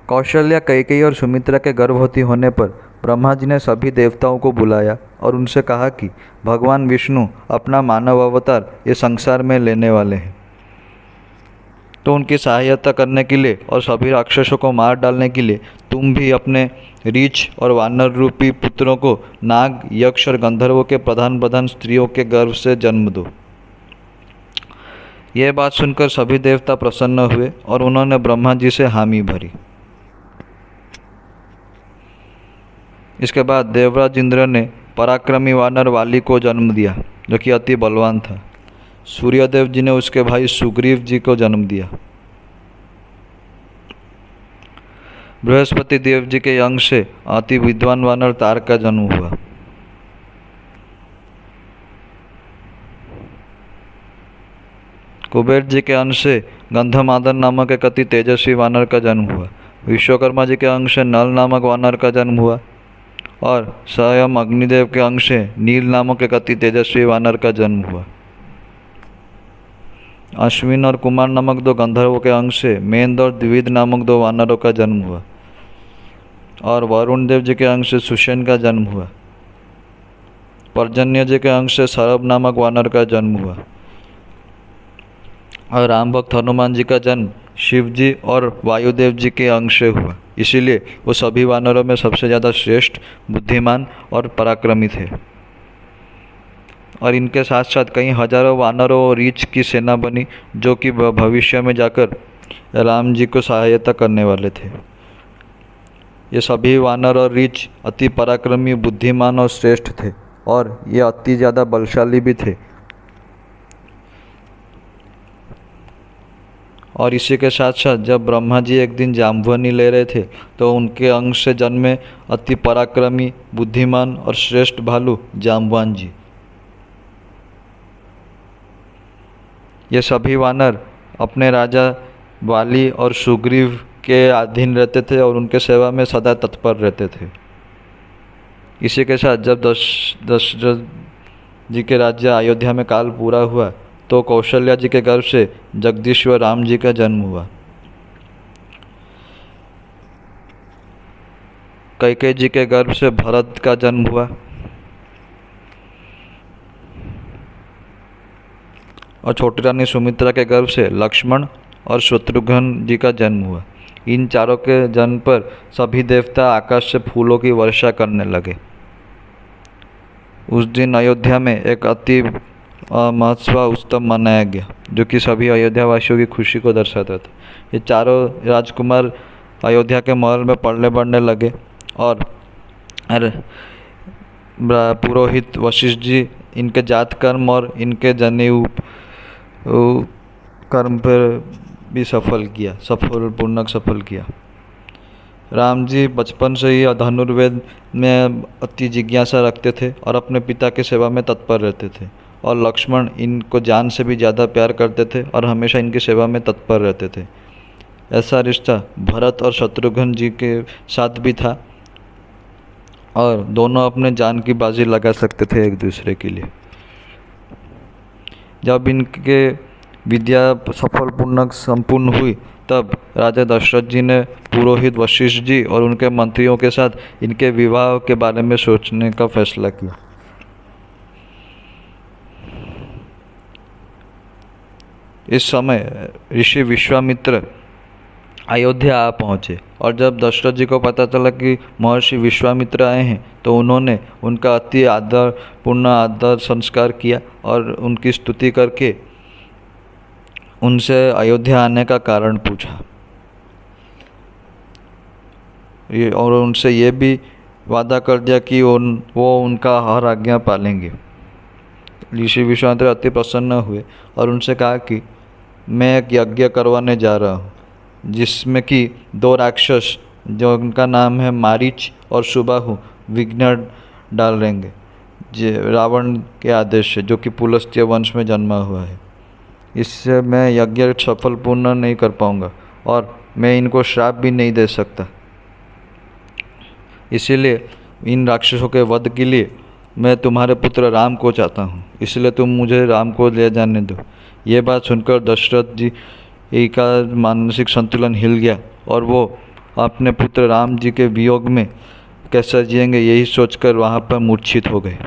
कौशल्या, कैकेयी और सुमित्रा के गर्भवती होने पर ब्रह्मा जी ने सभी देवताओं को बुलाया और उनसे कहा कि भगवान विष्णु अपना मानव अवतार ये संसार में लेने वाले हैं, तो उनकी सहायता करने के लिए और सभी राक्षसों को मार डालने के लिए तुम भी अपने रीछ और वानर रूपी पुत्रों को नाग, यक्ष और गंधर्वों के प्रधान प्रधान स्त्रियों के गर्भ से जन्म दो। यह बात सुनकर सभी देवता प्रसन्न हुए और उन्होंने ब्रह्मा जी से हामी भरी। इसके बाद देवराज इंद्र ने पराक्रमी वानर वाली को जन्म दिया, जो कि अति बलवान था। सूर्यदेव जी ने उसके भाई सुग्रीव जी को जन्म दिया। बृहस्पति देव जी के अंश से अति विद्वान वानर तार का जन्म हुआ। कुबेर जी के अंश से गंधमादन नामक एक अति तेजस्वी वानर का जन्म हुआ। विश्वकर्मा जी के अंश से नल नामक वानर का जन्म हुआ और स्वयं अग्निदेव के अंश से नील नामक एक अति तेजस्वी वानर का जन्म हुआ। अश्विन और कुमार नामक दो गंधर्वों के अंश से मेंद और द्विविद नामक दो वानरों का जन्म हुआ और वरुण देव जी के अंश से सुषेण का जन्म हुआ। पर्जन्य जी के अंश से सरभ नामक वानर का जन्म हुआ और राम भक्त हनुमान जी का जन्म शिव जी और वायुदेव जी के अंश से हुआ। इसीलिए वो सभी वानरों में सबसे ज़्यादा श्रेष्ठ, बुद्धिमान और पराक्रमी थे। और इनके साथ साथ कई हजारों वानरों और रीछ की सेना बनी, जो कि भविष्य में जाकर राम जी को सहायता करने वाले थे। ये सभी वानर और रीछ अति पराक्रमी, बुद्धिमान और श्रेष्ठ थे और ये अति ज़्यादा बलशाली भी थे। और इसी के साथ साथ जब ब्रह्मा जी एक दिन जाम्बवनी ले रहे थे तो उनके अंश से जन्मे अति पराक्रमी, बुद्धिमान और श्रेष्ठ भालू जाम्बवान जी। ये सभी वानर अपने राजा वाली और सुग्रीव के अधीन रहते थे और उनके सेवा में सदा तत्पर रहते थे। इसी के साथ जब दशरथ जी के राज्य अयोध्या में काल पूरा हुआ तो कौशल्या जी के गर्भ से जगदीश्वर राम जी का जन्म हुआ। कैकेयी जी के गर्भ से भरत का जन्म हुआ और छोटी रानी सुमित्रा के गर्भ से लक्ष्मण और शत्रुघ्न जी का जन्म हुआ। इन चारों के जन्म पर सभी देवता आकाश से फूलों की वर्षा करने लगे। उस दिन अयोध्या में एक अति महोत्सव उत्सव मनाया गया, जो कि सभी अयोध्या वासियों की खुशी को दर्शाता था। ये चारों राजकुमार अयोध्या के महल में पढ़ने बढ़ने लगे और पुरोहित वशिष्ठ जी इनके जात कर्म और इनके जनेऊ कर्म पर भी सफलपूर्वक सफल किया। राम जी बचपन से ही धनुर्वेद में अति जिज्ञासा रखते थे और अपने पिता की सेवा में तत्पर रहते थे। और लक्ष्मण इनको जान से भी ज़्यादा प्यार करते थे और हमेशा इनकी सेवा में तत्पर रहते थे। ऐसा रिश्ता भरत और शत्रुघ्न जी के साथ भी था और दोनों अपने जान की बाजी लगा सकते थे एक दूसरे के लिए। जब इनके विद्या सफलपूर्वक संपूर्ण हुई तब राजा दशरथ जी ने पुरोहित वशिष्ठ जी और उनके मंत्रियों के साथ इनके विवाह के बारे में सोचने का फैसला किया। इस समय ऋषि विश्वामित्र अयोध्या आ पहुँचे और जब दशरथ जी को पता चला कि महर्षि विश्वामित्र आए हैं तो उन्होंने उनका अति आदर संस्कार किया और उनकी स्तुति करके उनसे अयोध्या आने का कारण पूछा और उनसे ये भी वादा कर दिया कि वो उनका हर आज्ञा पालेंगे। ऋषि विश्वामित्र अति प्रसन्न हुए और उनसे कहा कि मैं एक यज्ञ करवाने जा रहा हूँ, जिसमें कि 2 राक्षस जो उनका नाम है मारीच और सुबाहु विघ्न डाल देंगे रावण के आदेश से, जो कि पुलस्त्य वंश में जन्मा हुआ है। इससे मैं यज्ञ सफलपूर्ण नहीं कर पाऊँगा और मैं इनको श्राप भी नहीं दे सकता। इसीलिए इन राक्षसों के वध के लिए मैं तुम्हारे पुत्र राम को चाहता हूँ, इसलिए तुम मुझे राम को ले जाने दो। ये बात सुनकर दशरथ जी का मानसिक संतुलन हिल गया और वो अपने पुत्र राम जी के वियोग में कैसा जिएंगे, यही सोचकर वहाँ पर मूर्छित हो गए।